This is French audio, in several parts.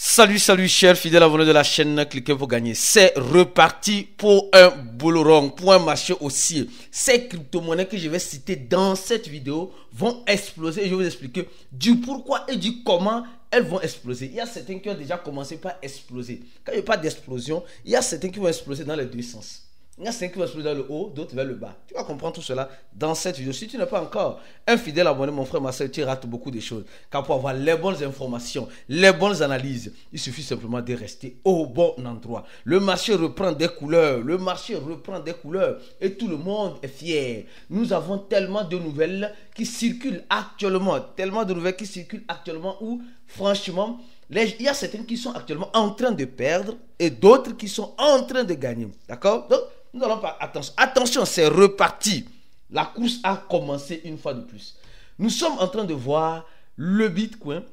Salut chers fidèles abonnés de la chaîne, cliquez pour gagner. C'est reparti pour un boulot rond, pour un marché haussier. Ces crypto-monnaies que je vais citer dans cette vidéo vont exploser et je vais vous expliquer du pourquoi et du comment elles vont exploser. Il y a certains qui ont déjà commencé par exploser. Quand il n'y a pas d'explosion, il y a certains qui vont exploser dans les deux sens. Il y a certains qui vont exploser vers le haut, d'autres vers le bas. Tu vas comprendre tout cela dans cette vidéo. Si tu n'es pas encore un fidèle abonné, mon frère, ma soeur, tu rates beaucoup de choses. Car pour avoir les bonnes informations, les bonnes analyses, il suffit simplement de rester au bon endroit. Le marché reprend des couleurs. Le marché reprend des couleurs. Et tout le monde est fier. Nous avons tellement de nouvelles qui circulent actuellement. Tellement de nouvelles qui circulent actuellement où, franchement, il y a certaines qui sont actuellement en train de perdre et d'autres qui sont en train de gagner. D'accord? Donc, nous allons pas. Attention, c'est reparti. La course a commencé une fois de plus. Nous sommes en train de voir le Bitcoin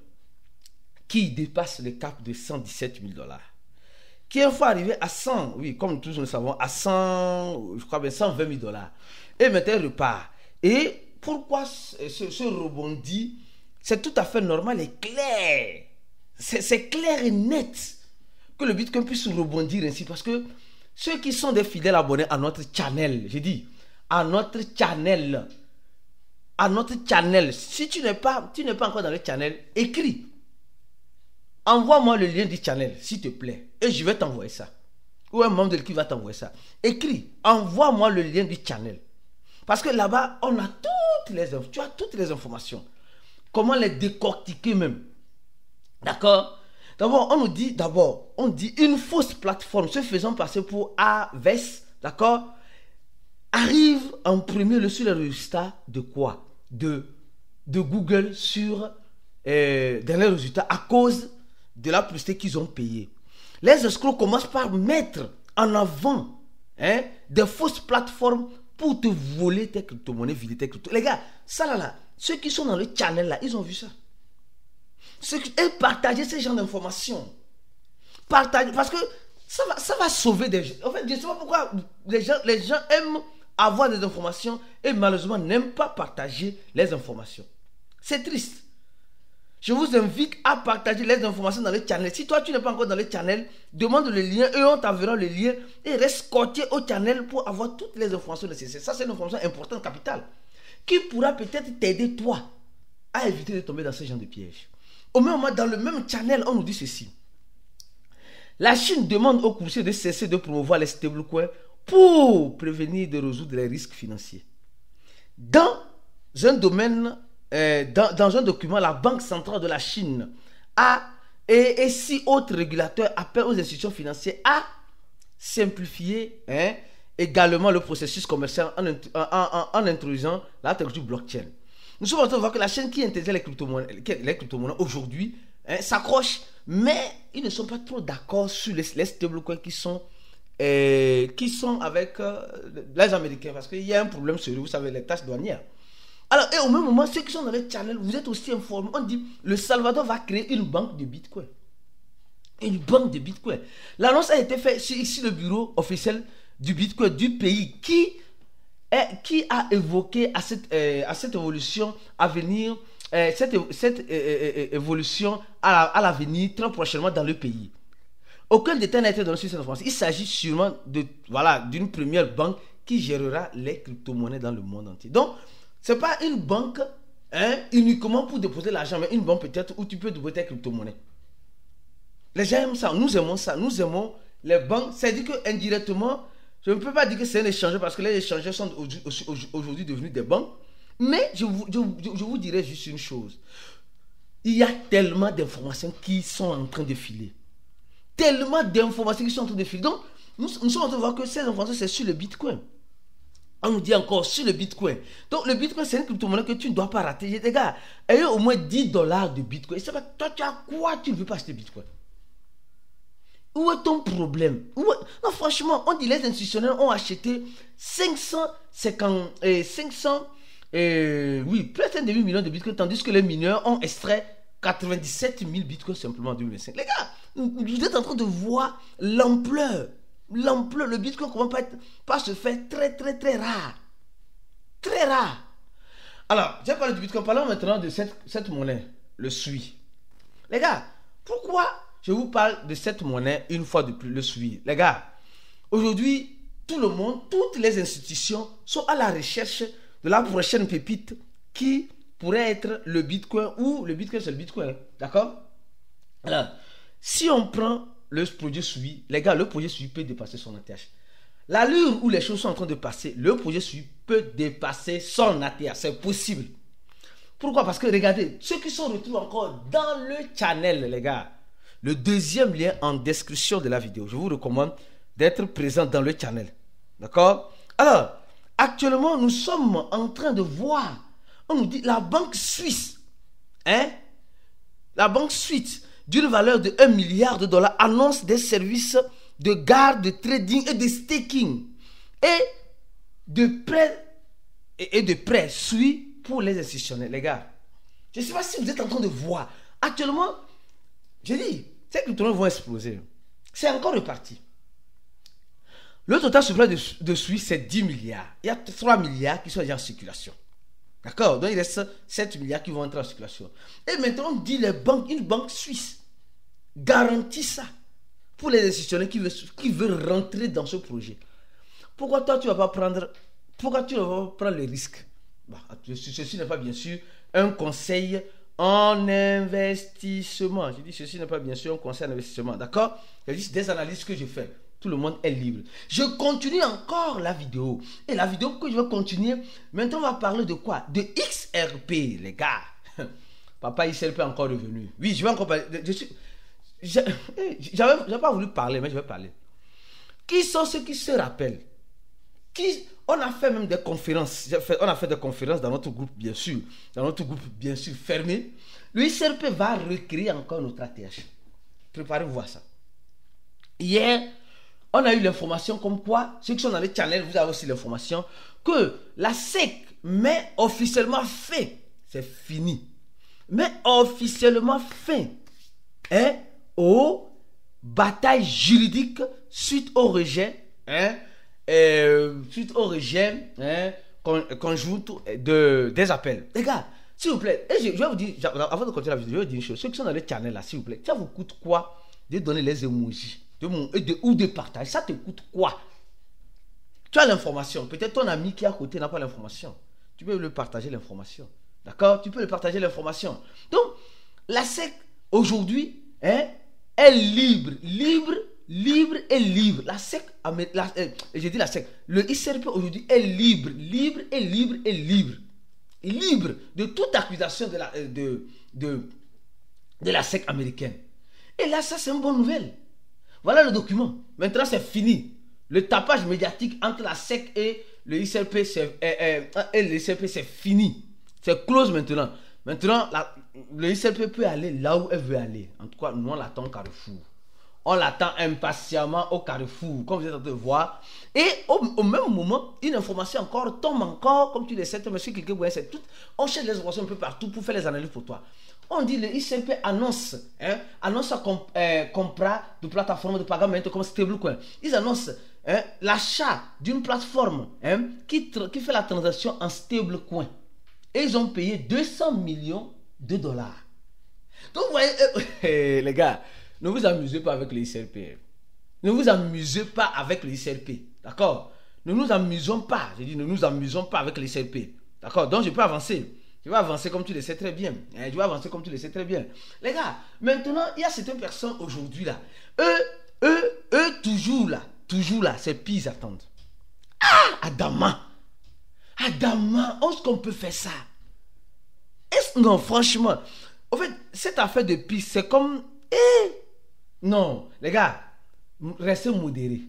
qui dépasse le cap de 117 000 $. Qui une fois arrivé à 100, oui, comme tous nous le savons, à 100, je crois bien 120 000 $. Et maintenant, il repart. Et pourquoi ce rebondit? C'est tout à fait normal et clair. C'est clair et net que le Bitcoin puisse rebondir ainsi parce que ceux qui sont des fidèles abonnés à notre channel, j'ai dit, à notre channel, si tu n'es pas encore dans le channel, écris. Envoie-moi le lien du channel, s'il te plaît, et je vais t'envoyer ça. Ou un membre de l'équipe va t'envoyer ça. Écris, envoie-moi le lien du channel. Parce que là-bas, on a tu as toutes les informations. Comment les décortiquer même. D'accord? D'abord, on dit une fausse plateforme se faisant passer pour Aves, d'accord, arrive en premier sur les résultats de quoi? De Google dans les résultats à cause de la publicité qu'ils ont payée. Les escrocs commencent par mettre en avant des fausses plateformes pour te voler tes crypto-monnaies, vider tes crypto. Les gars, ça là, ceux qui sont dans le channel là, ils ont vu ça. Et partager ces genres d'informations. Partager, parce que ça va sauver des gens. En fait, je ne sais pas pourquoi les gens aiment avoir des informations et malheureusement n'aiment pas partager les informations. C'est triste. Je vous invite à partager les informations dans le channel. Si toi tu n'es pas encore dans le channel, demande le lien et on t'enverra le lien et reste scotché au channel pour avoir toutes les informations nécessaires. Ça, c'est une information importante, capitale, qui pourra peut-être t'aider toi à éviter de tomber dans ce genre de piège. Au même moment, dans le même channel, on nous dit ceci. La Chine demande aux courtiers de cesser de promouvoir les stablecoins pour prévenir de résoudre les risques financiers. Dans un document, la Banque centrale de la Chine et 6 autres régulateurs appellent aux institutions financières à simplifier également le processus commercial en introduisant la technologie blockchain. Nous sommes en train de voir que la chaîne qui interdit les crypto-monnaies aujourd'hui s'accroche, mais ils ne sont pas trop d'accord sur les stablecoins qui sont avec les Américains, parce qu'il y a un problème sur, vous savez, les taxes douanières. Alors, et au même moment, ceux qui sont dans les channels, vous êtes aussi informés. On dit, le Salvador va créer une banque de Bitcoin. Une banque de Bitcoin. L'annonce a été faite ici, le bureau officiel du Bitcoin du pays qui a évoqué à cette évolution à venir, cette évolution à l'avenir très prochainement dans le pays. Aucun détail n'a été donné sur cette information. Il s'agit sûrement d'une première banque qui gérera les crypto-monnaies dans le monde entier. Donc, ce n'est pas une banque uniquement pour déposer l'argent, mais une banque peut-être où tu peux déposer tes crypto-monnaies. Les gens aiment ça, nous aimons ça, nous aimons les banques. C'est-à-dire qu'indirectement, je ne peux pas dire que c'est un échangeur parce que les échangeurs sont aujourd'hui devenus des banques. Mais je vous dirai juste une chose. Il y a tellement d'informations qui sont en train de filer. Tellement d'informations qui sont en train de filer. Donc, nous sommes en train de voir que ces informations, c'est sur le Bitcoin. On nous dit encore sur le Bitcoin. Donc, le Bitcoin, c'est une crypto-monnaie que tu ne dois pas rater. Les gars, ayez au moins 10 $ de Bitcoin. Toi, tu as quoi? Tu ne veux pas acheter Bitcoin? Où est ton problème? Non, franchement, on dit les institutionnels ont acheté presque 1,5 million de bitcoins, tandis que les mineurs ont extrait 97 000 bitcoins simplement en 2025. Les gars, vous êtes en train de voir l'ampleur. Le bitcoin commence pas se faire très, très, très rare. Très rare. Alors, j'ai parlé du bitcoin. Parlons maintenant de cette monnaie, le SUI. Les gars, pourquoi je vous parle de cette monnaie une fois de plus, le SWI. Les gars, aujourd'hui, tout le monde, toutes les institutions sont à la recherche de la prochaine pépite qui pourrait être le Bitcoin ou le Bitcoin, c'est le Bitcoin. D'accord? Alors, si on prend le projet SWI, les gars, le projet SWI peut dépasser son ATH. L'allure où les choses sont en train de passer, le projet SWI peut dépasser son ATH. C'est possible. Pourquoi? Parce que regardez, ceux qui sont retrouvés encore dans le channel, les gars, le deuxième lien en description de la vidéo. Je vous recommande d'être présent dans le channel. D'accord? Alors, actuellement, nous sommes en train de voir, on nous dit la banque suisse, la banque suisse, d'une valeur de 1 milliard de dollars, annonce des services de garde, de trading et de staking et de prêt SWI pour les institutionnels. Les gars, je ne sais pas si vous êtes en train de voir. Actuellement, je dis, ces cryptos vont exploser. C'est encore reparti. Le total supply de SWI, c'est 10 milliards. Il y a 3 milliards qui sont déjà en circulation. D'accord? Donc, il reste 7 milliards qui vont entrer en circulation. Et maintenant, on dit les banques, une banque suisse garantit ça pour les institutionnels qui veulent rentrer dans ce projet. Pourquoi toi, tu ne vas pas prendre le risque? Ceci n'est pas bien sûr un conseil en investissement. Je dis ceci n'est pas bien sûr un conseil en investissement. D'accord? Je dis des analyses que je fais. Tout le monde est libre. Je continue encore la vidéo. Et la vidéo que je vais continuer, maintenant on va parler de quoi? De XRP, les gars. Papa XRP est encore revenu. Oui, je vais encore parler. J'avais pas voulu parler, mais je vais parler. Qui sont ceux qui se rappellent? On a fait même des conférences. On a fait des conférences dans notre groupe, bien sûr. Dans notre groupe, bien sûr, fermé. Le XRP va recréer encore notre ATH. Préparez-vous à ça. Hier, on a eu l'information comme quoi, ceux qui sont dans les channels, vous avez aussi l'information que la SEC met officiellement fin. C'est fini. Mais officiellement fin aux batailles juridiques suite au rejet conjoint des appels. Les gars, s'il vous plaît, je vais vous dire, avant de continuer la vidéo, je vais vous dire une chose. Ceux qui sont dans le channel là, s'il vous plaît, ça vous coûte quoi de donner les emojis ou de partager? Ça te coûte quoi? Tu as l'information. Peut-être ton ami qui est à côté n'a pas l'information. Tu peux le partager l'information. D'accord? Tu peux le partager l'information. Donc, la SEC aujourd'hui est libre et libre. La SEC, j'ai dit la SEC, le XRP aujourd'hui est libre de toute accusation de la SEC américaine. Et là, ça c'est une bonne nouvelle. Voilà le document. Maintenant, c'est fini. Le tapage médiatique entre la SEC et le XRP, c'est fini. C'est close maintenant. Maintenant, le XRP peut aller là où elle veut aller. En tout cas, nous, on l'attend au Carrefour. On l'attend impatiemment au Carrefour, comme vous êtes en train de voir. Et au même moment, une information encore tombe encore, comme tu le sais, monsieur quelqu'un voit, c'est tout. On cherche les informations un peu partout pour faire les analyses pour toi. On dit le XRP annonce compra de plateformes de paiement comme Stablecoin. Ils annoncent l'achat d'une plateforme qui fait la transaction en stablecoin. Et ils ont payé 200 millions de dollars. Donc vous voyez, les gars, ne vous amusez pas avec le XRP. Ne vous amusez pas avec le XRP. D'accord? Ne nous amusons pas. Je dis, ne nous amusons pas avec le XRP. D'accord? Donc je peux avancer. Je vais avancer comme tu le sais très bien. Je vais avancer comme tu le sais très bien. Les gars, maintenant, il y a certaines personnes aujourd'hui là. Eux, toujours là, c'est pire, ils attendent. Ah, Adama, est-ce qu'on peut faire ça? Non, franchement. En fait, cette affaire de piste, c'est comme... Non, les gars, restez modérés.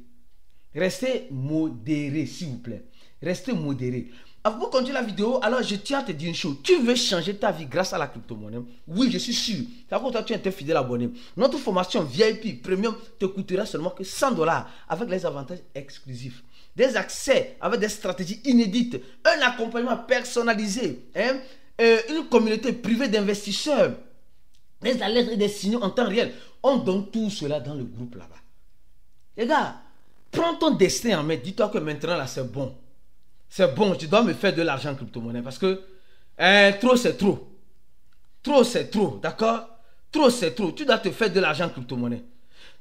Restez modérés, s'il vous plaît. Restez modérés. Avant de continuer la vidéo, alors je tiens à te dire une chose. Tu veux changer ta vie grâce à la crypto-monnaie? Oui, je suis sûr. C'est pour toi tu es un fidèle abonné. Notre formation VIP Premium te coûtera seulement que $100 avec les avantages exclusifs. Des accès avec des stratégies inédites, un accompagnement personnalisé, une communauté privée d'investisseurs, des alertes et des signaux en temps réel. On donne tout cela dans le groupe là-bas. Les gars, prends ton destin en main. Dis-toi que maintenant là c'est bon. C'est bon, tu dois me faire de l'argent en crypto-monnaie parce que trop c'est trop. Trop c'est trop, d'accord? Trop, c'est trop. Tu dois te faire de l'argent en crypto-monnaie.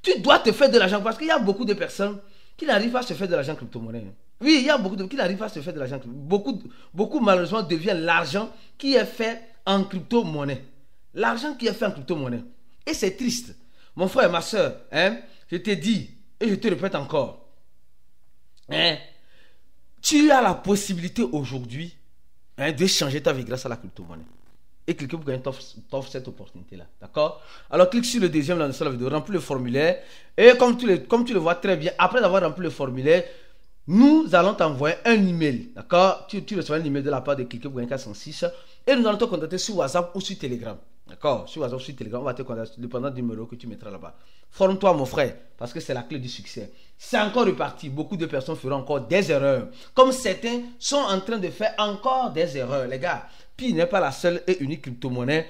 Tu dois te faire de l'argent parce qu'il y a beaucoup de personnes qui n'arrivent pas à se faire de l'argent en crypto-monnaie. Oui, il y a beaucoup de qui n'arrivent pas à se faire de l'argent. Beaucoup malheureusement deviennent l'argent qui est fait en crypto-monnaie. L'argent qui est fait en crypto-monnaie. Et c'est triste. Mon frère, ma soeur, je te dis, et je te répète encore, tu as la possibilité aujourd'hui de changer ta vie grâce à la crypto-monnaie. Et cliquez pour gagner t'offre cette opportunité-là. D'accord? Alors clique sur le deuxième lien de la vidéo, remplis le formulaire. Et comme tu le vois très bien, après avoir rempli le formulaire, nous allons t'envoyer un email. D'accord? Tu recevras un email de la part de cliquez pour gagner 406. Et nous allons te contacter sur WhatsApp ou sur Telegram. D'accord? Sur WhatsApp ou sur Telegram, on va te contacter dépendant du numéro que tu mettras là-bas. Forme-toi, mon frère, parce que c'est la clé du succès. C'est encore reparti. Beaucoup de personnes feront encore des erreurs. Comme certains sont en train de faire encore des erreurs. Les gars, Pi n'est pas la seule et unique crypto-monnaie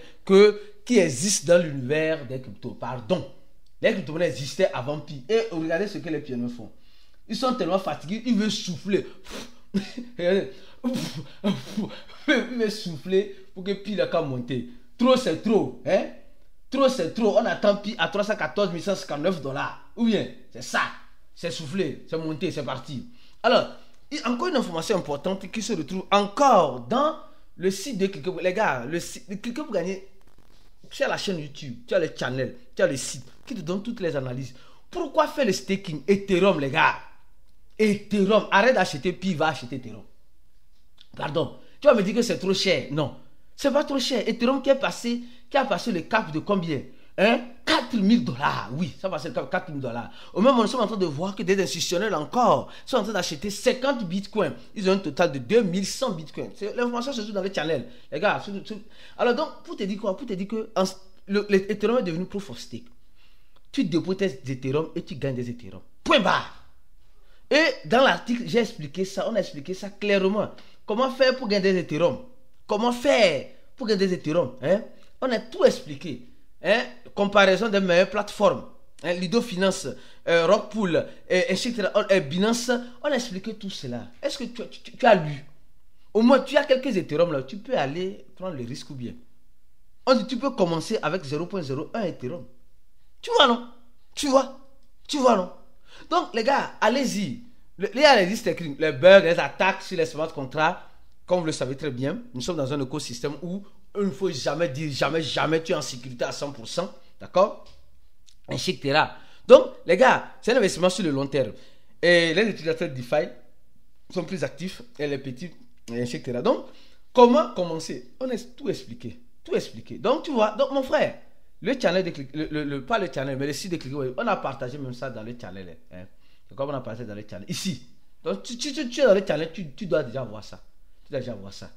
qui existe dans l'univers des cryptos. Pardon. Les crypto-monnaies existaient avant Pi. Et regardez ce que les pieds font. Ils sont tellement fatigués, ils veulent souffler. Ils veulent souffler pour que Pi n'a qu'à monter. Trop, c'est trop. Trop, c'est trop. On attend Pi à 314 159 $. Ou bien, c'est ça. C'est soufflé, c'est monté, c'est parti. Alors, encore une information importante qui se retrouve encore dans le site de Cliquez. Les gars, le site de Cliquez pour gagner. Tu as la chaîne YouTube, tu as le channel, tu as le site qui te donne toutes les analyses. Pourquoi faire le staking Ethereum, les gars? Ethereum, arrête d'acheter Pi, va acheter Ethereum. Pardon, tu vas me dire que c'est trop cher. Non, c'est pas trop cher. Ethereum qui a passé le cap de combien? 4 000 $. Oui, ça va, c'est 4 000 $. Au même moment, nous sommes en train de voir que des institutionnels encore sont en train d'acheter 50 bitcoins. Ils ont un total de 2100 bitcoins. L'information se trouve dans le channel. Les gars, alors donc, pour te dire quoi? Pour te dire que l'Ethereum est devenu proof of stake. Tu déposes des Ethereum et tu gagnes des Ethereum. Point barre. Et dans l'article, j'ai expliqué ça. On a expliqué ça clairement. Comment faire pour gagner des Ethereum? Comment faire pour gagner des Ethereum? On a tout expliqué. Comparaison des meilleures plateformes, Lido Finance, Rockpool, etc., Binance, on a expliqué tout cela. Est-ce que tu as lu? Au moins, tu as quelques Ethereum là, tu peux aller prendre le risque ou bien. On dit tu peux commencer avec 0.01 Ethereum. Tu vois, non? Tu vois, non? Donc, les gars, allez-y. Il y a les listes écrites, les bugs, les attaques sur les smart contracts. Comme vous le savez très bien, nous sommes dans un écosystème où il ne faut jamais dire jamais tu es en sécurité à 100%, d'accord, etc. Donc, les gars, c'est un investissement sur le long terme. Et les utilisateurs DeFi sont plus actifs, et les petits, etc. Donc, comment commencer? On a tout expliqué. Donc, tu vois, donc mon frère, le channel de Cliquez, pas le channel, mais le site de Cliquez, on a partagé même ça dans le channel. Comme on a partagé dans le channel. Ici. Donc, tu es dans le channel, tu dois déjà voir ça.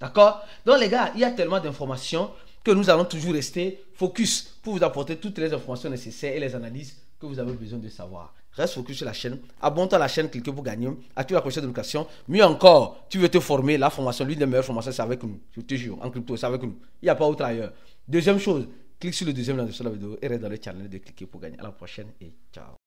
D'accord? Donc les gars, il y a tellement d'informations que nous allons toujours rester focus pour vous apporter toutes les informations nécessaires et les analyses que vous avez besoin de savoir. Reste focus sur la chaîne, abonne-toi à la chaîne, cliquez pour gagner, active la cloche de notification. Mieux encore, tu veux te former, la formation, l'une des meilleures formations, c'est avec nous. Je te jure, en crypto, c'est avec nous. Il n'y a pas autre ailleurs. Deuxième chose, clique sur le deuxième lien de la vidéo et reste dans le channel de Cliquez pour gagner. À la prochaine et ciao.